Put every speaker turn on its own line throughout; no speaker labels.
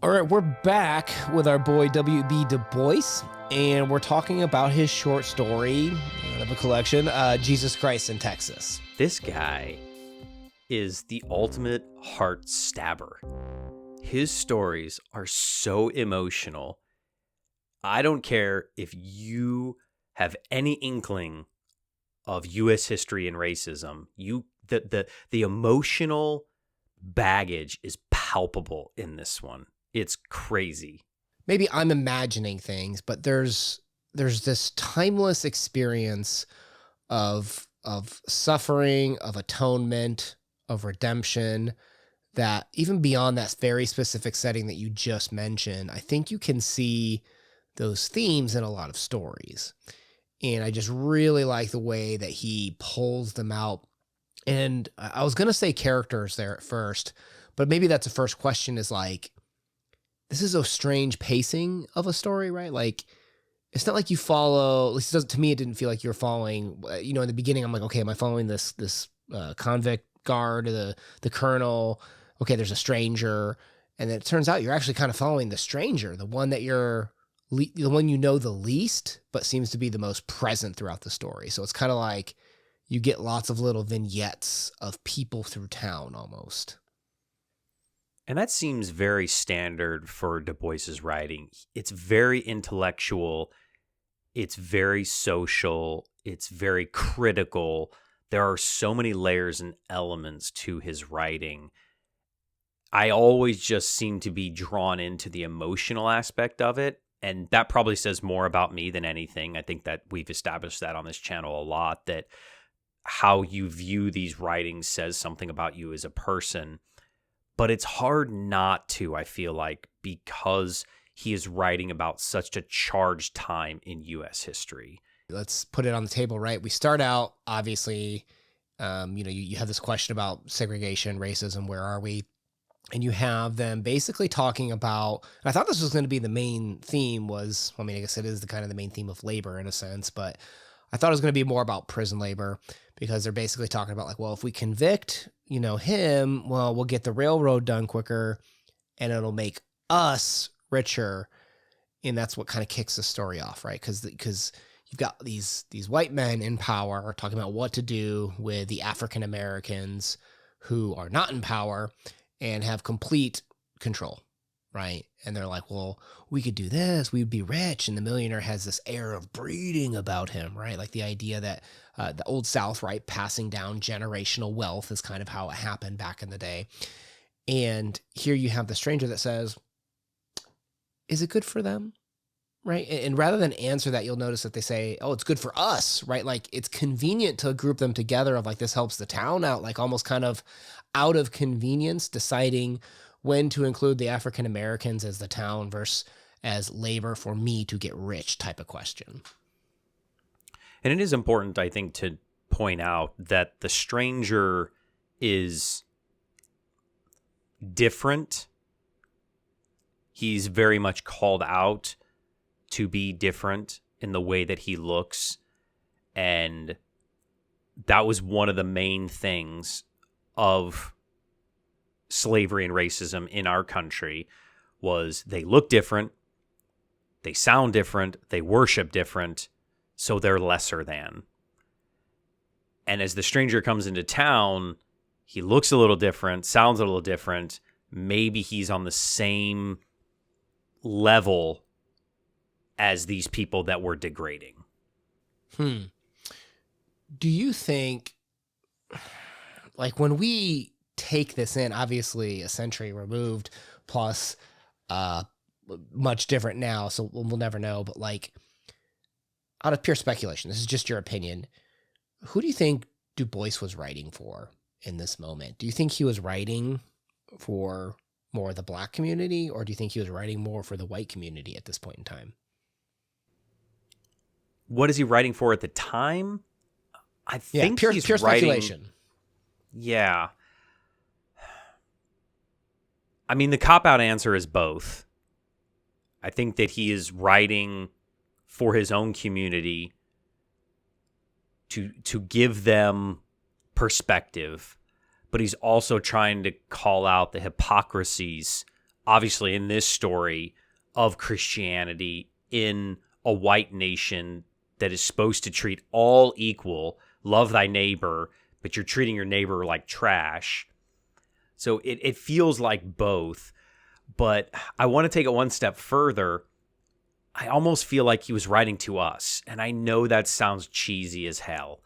All right, we're back with our boy W.B. DuBois, and we're talking about his short story of a collection, Jesus Christ in Texas.
This guy is the ultimate heart stabber. His stories are so emotional. I don't care if you have any inkling of U.S. history and racism. The emotional baggage is palpable in this one. It's crazy.
Maybe I'm imagining things, but there's this timeless experience of suffering, of atonement, of redemption, that even beyond that very specific setting that you just mentioned, I think you can see those themes in a lot of stories. And I just really like the way that he pulls them out. And I was going to say characters there at first, but maybe that's the first question is like, this is a strange pacing of a story, right? Like, it's not like you follow, at least it doesn't, to me, it didn't feel like you're following, in the beginning, I'm like, okay, am I following this convict guard, the colonel? Okay, there's a stranger. And then it turns out you're actually kind of following the stranger, the one that the one you know the least, but seems to be the most present throughout the story. So it's kind of like you get lots of little vignettes of people through town almost.
And that seems very standard for DuBois's writing. It's very intellectual. It's very social. It's very critical. There are so many layers and elements to his writing. I always just seem to be drawn into the emotional aspect of it. And that probably says more about me than anything. I think that we've established that on this channel a lot, that how you view these writings says something about you as a person. But it's hard not to, I feel like, because he is writing about such a charged time in U.S. history.
Let's put it on the table, right? We start out, obviously, you have this question about segregation, racism, where are we? And you have them basically talking about, and I thought this was going to be the main theme I guess it is the main theme of labor in a sense, but I thought it was going to be more about prison labor, because they're basically talking about like, well, if we convict, him, well, we'll get the railroad done quicker and it'll make us richer. And that's what kind of kicks the story off, right? Because you've got these white men in power talking about what to do with the African Americans who are not in power and have complete control, right? And they're like, well, we could do this, we'd be rich. And the millionaire has this air of breeding about him, right? Like the idea that the Old South, right, passing down generational wealth is kind of how it happened back in the day. And here you have the stranger that says, is it good for them? Right. And rather than answer that, you'll notice that they say, oh, it's good for us, right? Like it's convenient to group them together of like, this helps the town out, like almost kind of out of convenience, deciding when to include the African Americans as the town versus as labor for me to get rich type of question.
And it is important, I think, to point out that the stranger is different. He's very much called out to be different in the way that he looks. And that was one of the main things of slavery and racism in our country, was they look different, they sound different, they worship different, so they're lesser than. And as the stranger comes into town, he looks a little different, sounds a little different. Maybe he's on the same level as these people that were degrading.
Do you think, like, when we take this in, obviously a century removed plus much different now, so we'll never know, but like, out of pure speculation, this is just your opinion, who do you think DuBois was writing for in this moment? Do you think he was writing for more of the Black community, or do you think he was writing more for the white community at this point in time?
What is he writing for at the time? I think
pure
he's
speculation.
Yeah. I mean, the cop-out answer is both. I think that he is writing for his own community to give them perspective, but he's also trying to call out the hypocrisies obviously in this story of Christianity in a white nation that is supposed to treat all equal, love thy neighbor, but you're treating your neighbor like trash. So it feels like both. But I want to take it one step further. I almost feel like he was writing to us. And I know that sounds cheesy as hell.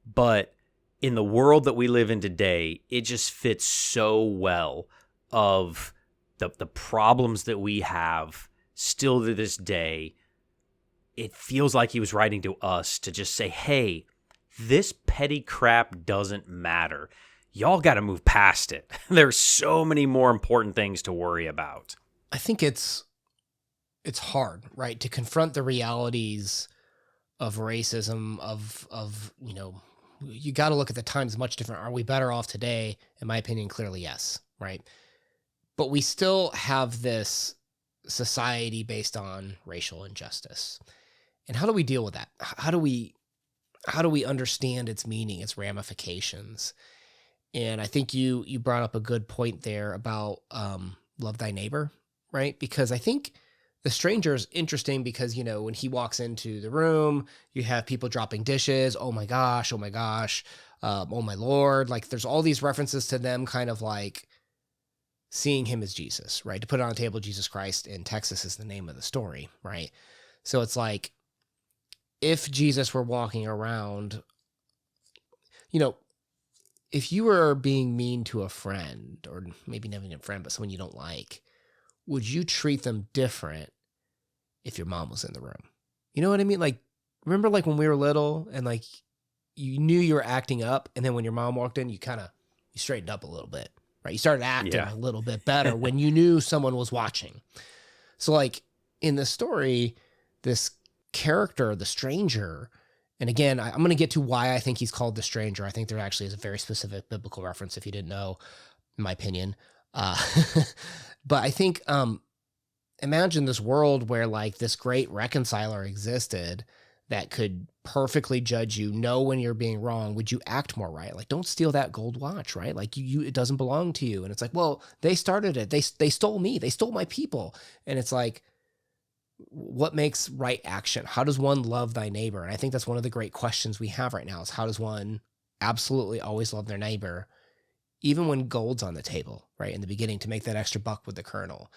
But in the world that we live in today, it just fits so well of the problems that we have still to this day. It feels like he was writing to us to just say, hey, this petty crap doesn't matter. Y'all got to move past it. There's so many more important things to worry about.
I think it's hard, right, to confront the realities of racism, of you got to look at the times much different. Are we better off today? In my opinion, clearly yes, right? But we still have this society based on racial injustice. And how do we deal with that? How do we understand its meaning, its ramifications? And I think you brought up a good point there about love thy neighbor, right? Because I think the stranger is interesting because, when he walks into the room, you have people dropping dishes. Oh my gosh, oh my gosh, oh my Lord. Like there's all these references to them kind of like seeing him as Jesus, right? To put it on the table, Jesus Christ in Texas is the name of the story, right? So it's like, if Jesus were walking around, if you were being mean to a friend, or maybe not even a friend, but someone you don't like, would you treat them different if your mom was in the room? You know what I mean? Like, remember like when we were little and like you knew you were acting up, and then when your mom walked in, you straightened up a little bit, right? You started acting a little bit better when you knew someone was watching. So like in the story, this character, the stranger, and again, I'm going to get to why I think he's called the stranger. I think there actually is a very specific biblical reference, if you didn't know, in my opinion. But I think, imagine this world where like this great reconciler existed that could perfectly judge you, know when you're being wrong. Would you act more right? Like, don't steal that gold watch, right? Like it doesn't belong to you. And it's like, well, they started it. They stole me. They stole my people. And it's like, what makes right action? How does one love thy neighbor? And I think that's one of the great questions we have right now is how does one absolutely always love their neighbor, even when gold's on the table, right? In the beginning, to make that extra buck with the kernel.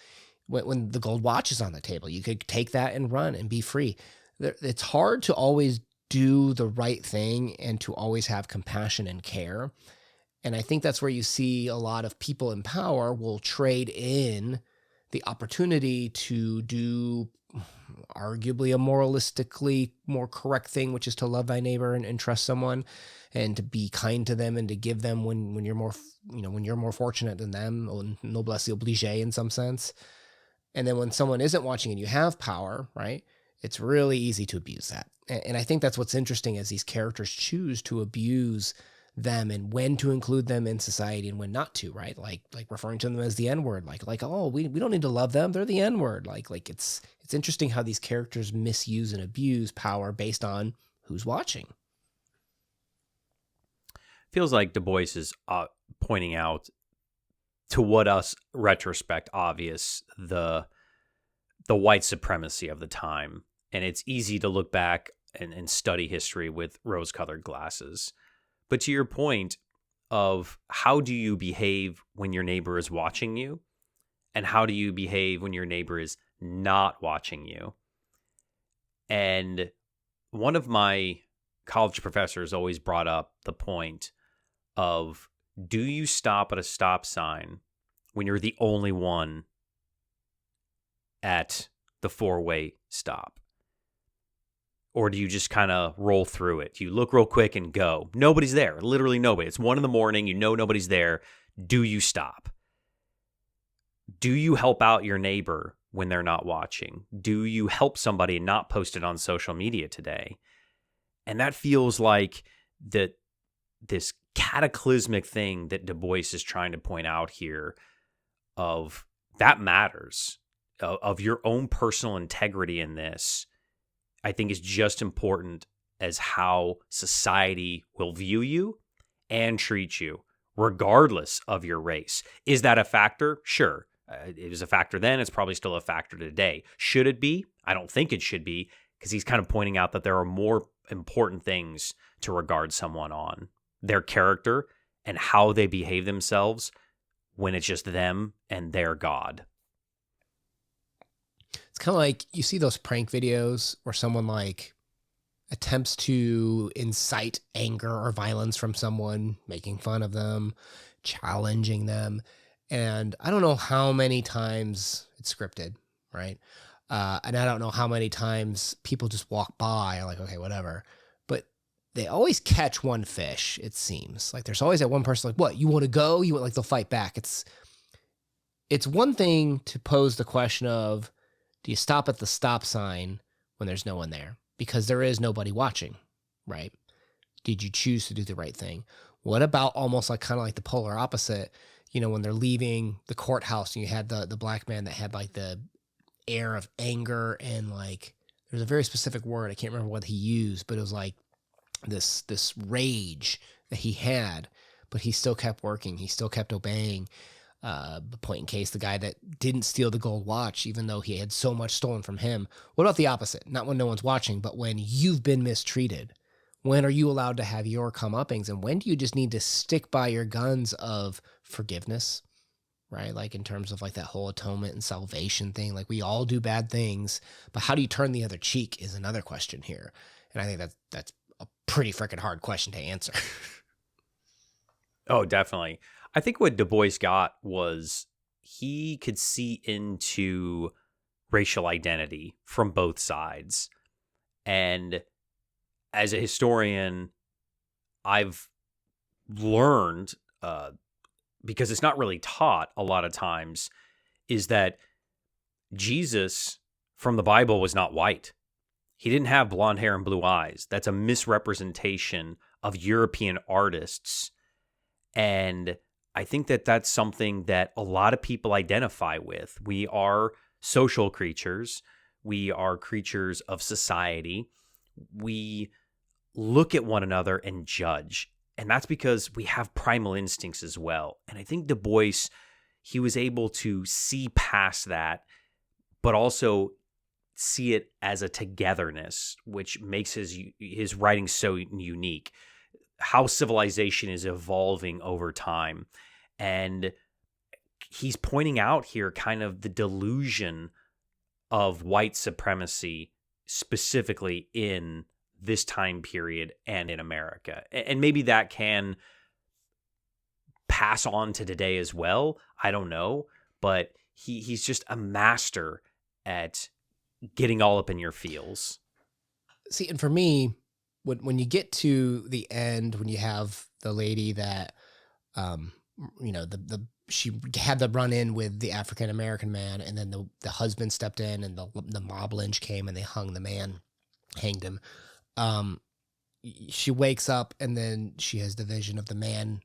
When the gold watch is on the table, you could take that and run and be free. It's hard to always do the right thing and to always have compassion and care. And I think that's where you see a lot of people in power will trade in the opportunity to do arguably a moralistically more correct thing, which is to love thy neighbor and trust someone and to be kind to them and to give them when you're more, when you're more fortunate than them, noblesse oblige in some sense. And then when someone isn't watching and you have power, right, it's really easy to abuse that. And I think that's what's interesting as these characters choose to abuse them and when to include them in society and when not to, right? Like referring to them as the N-word, like, oh, we don't need to love them. They're the N-word. Like it's interesting how these characters misuse and abuse power based on who's watching.
Feels like DuBois is pointing out to what us retrospect obvious, the white supremacy of the time. And it's easy to look back and study history with rose-colored glasses. But to your point of how do you behave when your neighbor is watching you, and how do you behave when your neighbor is not watching you? And one of my college professors always brought up the point of, do you stop at a stop sign when you're the only one at the four-way stop? Or do you just kind of roll through it? You look real quick and go. Nobody's there. Literally nobody. It's 1 a.m. You know nobody's there. Do you stop? Do you help out your neighbor when they're not watching? Do you help somebody and not post it on social media today? And that feels like this cataclysmic thing that DuBois is trying to point out here of that matters, of your own personal integrity in this. I think is just important as how society will view you and treat you, regardless of your race. Is that a factor? Sure. It was a factor then. It's probably still a factor today. Should it be? I don't think it should be, because he's kind of pointing out that there are more important things to regard someone on: their character and how they behave themselves when it's just them and their God.
It's kind of like you see those prank videos where someone like attempts to incite anger or violence from someone, making fun of them, challenging them. And I don't know how many times it's scripted, right? And I don't know how many times people just walk by and like, okay, whatever. But they always catch one fish, it seems. Like there's always that one person like, what, you want to go? You want, like, they'll fight back. It's one thing to pose the question of, do you stop at the stop sign when there's no one there? Because there is nobody watching, right? Did you choose to do the right thing? What about almost like kind of like the polar opposite? You know, when they're leaving the courthouse and you had the black man that had like the air of anger and like, there's a very specific word. I can't remember what he used, but it was like this rage that he had, but he still kept working. He still kept obeying. The point in case, the guy that didn't steal the gold watch, even though he had so much stolen from him. What about the opposite? Not when no one's watching, but when you've been mistreated. When are you allowed to have your comeuppings? And when do you just need to stick by your guns of forgiveness, right? Like in terms of like that whole atonement and salvation thing. Like we all do bad things, but how do you turn the other cheek is another question here. And I think that's a pretty freaking hard question to answer.
Oh, definitely. I think what DuBois got was he could see into racial identity from both sides. And as a historian, I've learned, because it's not really taught a lot of times, is that Jesus from the Bible was not white. He didn't have blonde hair and blue eyes. That's a misrepresentation of European artists. And I think that that's something that a lot of people identify with. We are social creatures. We are creatures of society. We look at one another and judge. And that's because we have primal instincts as well. And I think DuBois, he was able to see past that, but also see it as a togetherness, which makes his writing so unique. How civilization is evolving over time. And he's pointing out here kind of the delusion of white supremacy, specifically in this time period and in America. And maybe that can pass on to today as well. I don't know. But he's just a master at getting all up in your feels.
See, and for me, when you get to the end, when you have the lady that, you know, she had the run in with the African American man, and then the husband stepped in, and the mob lynch came, and they hung the man, hanged him. She wakes up, and then she has the vision of the man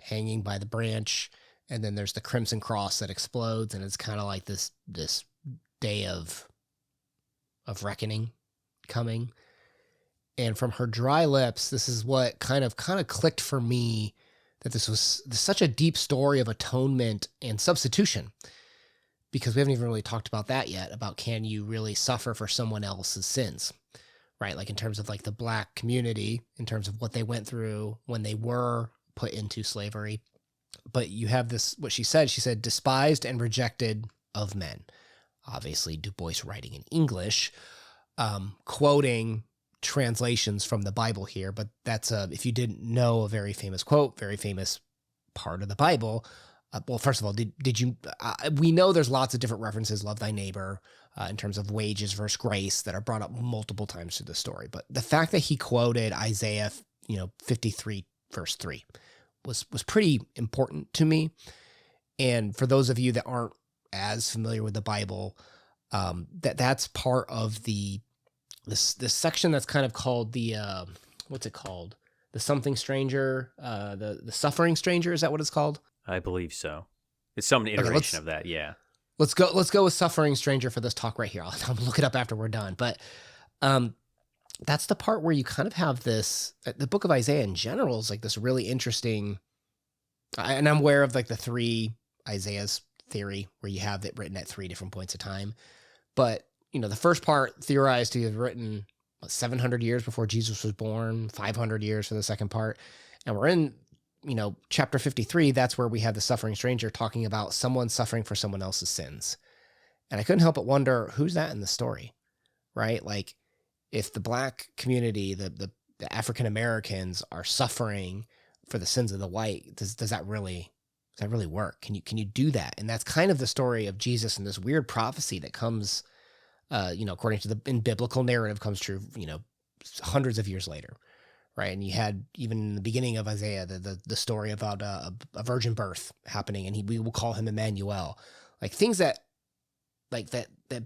hanging by the branch, and then there's the crimson cross that explodes, and it's kind of like this day of reckoning coming. And from her dry lips, this is what kind of clicked for me, that this was such a deep story of atonement and substitution, because we haven't even really talked about that yet, about can you really suffer for someone else's sins, right? Like in terms of like the Black community, in terms of what they went through when they were put into slavery. But you have this, what she said, despised and rejected of men. Obviously, DuBois writing in English, quoting translations from the Bible here, but that's if you didn't know, a very famous quote, very famous part of the Bible. Well, first of all, did you? We know there's lots of different references, love thy neighbor, in terms of wages versus grace, that are brought up multiple times through the story. But the fact that he quoted Isaiah, 53 verse 3, was pretty important to me. And for those of you that aren't as familiar with the Bible, that's part of this section that's kind of called the what's it called? The something stranger, the suffering stranger. Is that what it's called?
I believe so. It's some iteration of that. Yeah.
Let's go with suffering stranger for this talk right here. I'll look it up after we're done. But that's the part where you kind of have this. The book of Isaiah in general is like this really interesting. And I'm aware of like the three Isaiahs theory where you have it written at 3 different points of time. But, the first part theorized to have written 700 years before Jesus was born, 500 years for the second part. And we're in, chapter 53. That's where we have the suffering stranger talking about someone suffering for someone else's sins. And I couldn't help but wonder, who's that in the story, right? Like, if the Black community, the African Americans are suffering for the sins of the white, does that really work? Can you do that? And that's kind of the story of Jesus and this weird prophecy that comes, according to in biblical narrative, comes true, hundreds of years later, right? And you had, even in the beginning of Isaiah, the story about a virgin birth happening, and we will call him Emmanuel, like things that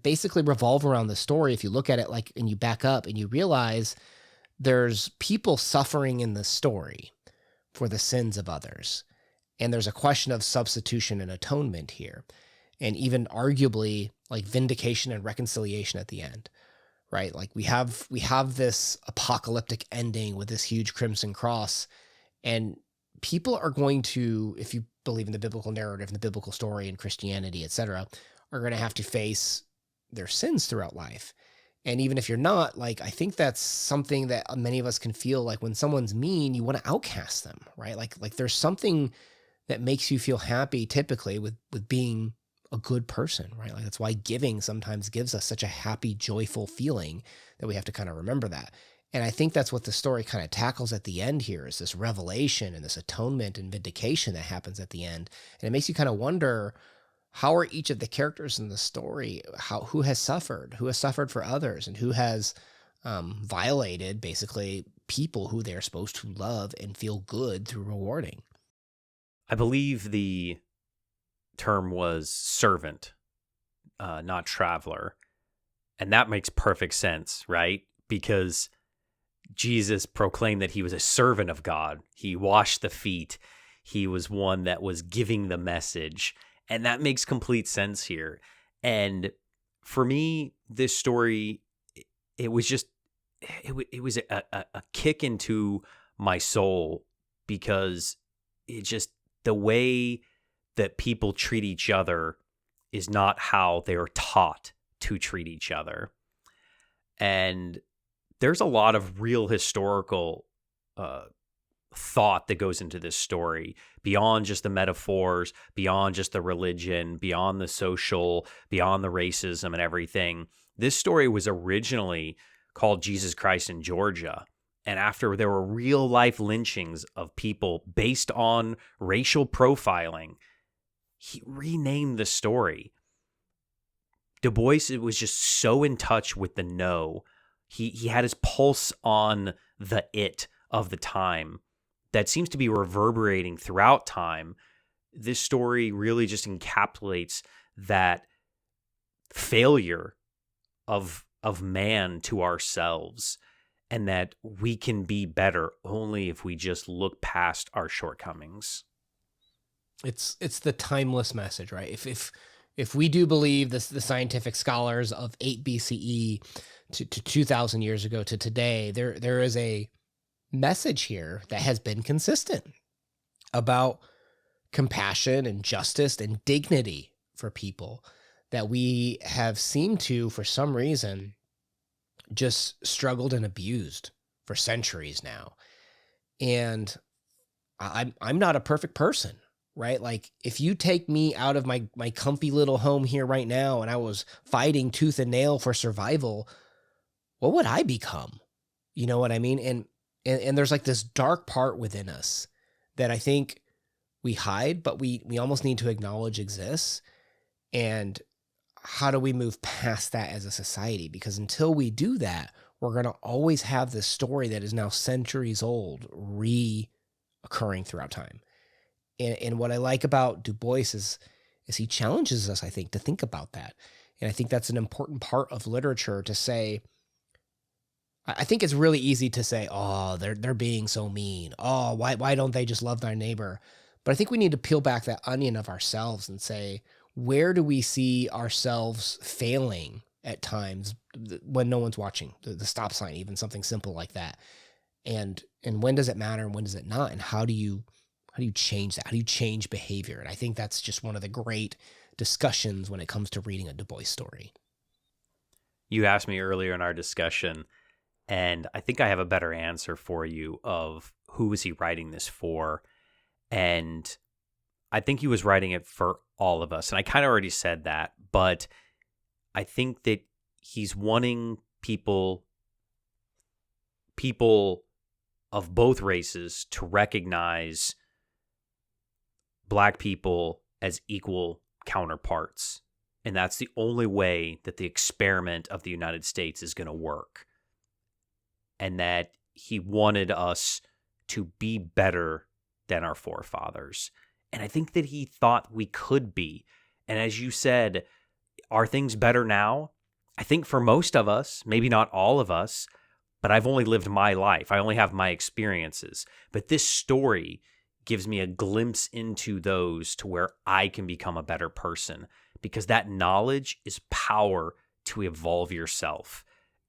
basically revolve around the story. If you look at it and you back up and you realize there's people suffering in the story for the sins of others. And there's a question of substitution and atonement here. And even arguably vindication and reconciliation at the end, right? Like we have this apocalyptic ending with this huge crimson cross, and people are going to, if you believe in the biblical narrative and the biblical story and Christianity, etc., are going to have to face their sins throughout life. And even if you're not, I think that's something that many of us can feel, when someone's mean, you want to outcast them, right? Like there's something that makes you feel happy typically with being a good person, right? Like that's why giving sometimes gives us such a happy, joyful feeling, that we have to kind of remember that. And I think that's what the story kind of tackles at the end here, is this revelation and this atonement and vindication that happens at the end. And it makes you kind of wonder, how are each of the characters in the story, who has suffered for others, and who has violated basically people who they're supposed to love and feel good through rewarding.
I believe the term was servant, not traveler. And that makes perfect sense, right? Because Jesus proclaimed that he was a servant of God. He washed the feet. He was one that was giving the message. And that makes complete sense here. And for me, this story, it was just, it was a kick into my soul, because it just, the way that people treat each other is not how they are taught to treat each other. And there's a lot of real historical thought that goes into this story, beyond just the metaphors, beyond just the religion, beyond the social, beyond the racism and everything. This story was originally called Jesus Christ in Georgia. And after there were real life lynchings of people based on racial profiling, he renamed the story. DuBois was just so in touch with the no. He had his pulse on the it of the time that seems to be reverberating throughout time. This story really just encapsulates that failure of man to ourselves, and that we can be better only if we just look past our shortcomings.
It's the timeless message, right? If we do believe the scientific scholars of 8 BCE to 2,000 years ago to today, there is a message here that has been consistent about compassion and justice and dignity for people, that we have seemed to, for some reason, just struggled and abused for centuries now. And I'm not a perfect person, right? Like, if you take me out of my comfy little home here right now, and I was fighting tooth and nail for survival, what would I become? You know what I mean? And there's this dark part within us that I think we hide, but we almost need to acknowledge exists. And how do we move past that as a society? Because until we do that, we're going to always have this story that is now centuries old reoccurring throughout time. And what I like about DuBois is he challenges us, I think, to think about that. And I think that's an important part of literature, to say, I think it's really easy to say, oh, they're being so mean. Oh, why don't they just love their neighbor? But I think we need to peel back that onion of ourselves and say, where do we see ourselves failing at times when no one's watching? The stop sign, even something simple like that. And when does it matter and when does it not? And how do you change that? How do you change behavior? And I think that's just one of the great discussions when it comes to reading a DuBois story?
You asked me earlier in our discussion, and I think I have a better answer for you of who was he writing this for. And I think he was writing it for all of us. And I kind of already said that, but I think that he's wanting people of both races to recognize Black people as equal counterparts. And that's the only way that the experiment of the United States is going to work. And that he wanted us to be better than our forefathers. And I think that he thought we could be. And as you said, are things better now? I think for most of us, maybe not all of us, but I've only lived my life. I only have my experiences. But this story gives me a glimpse into those to where I can become a better person, because that knowledge is power to evolve yourself.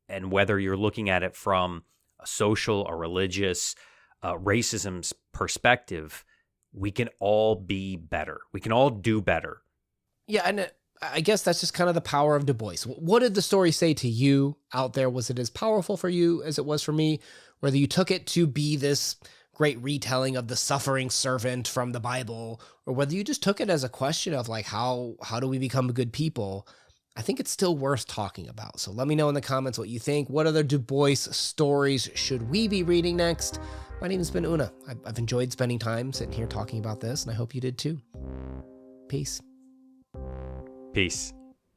And whether you're looking at it from a social, a religious, racism's perspective, we can all be better. We can all do better.
Yeah, and I guess that's just kind of the power of DuBois. What did the story say to you out there? Was it as powerful for you as it was for me? Whether you took it to be this great retelling of the suffering servant from the Bible, or whether you just took it as a question of like, how do we become good people? I think it's still worth talking about. So let me know in the comments what you think. What other DuBois stories should we be reading next? My name has been Una. I've enjoyed spending time sitting here talking about this, and I hope you did too. Peace.
Peace.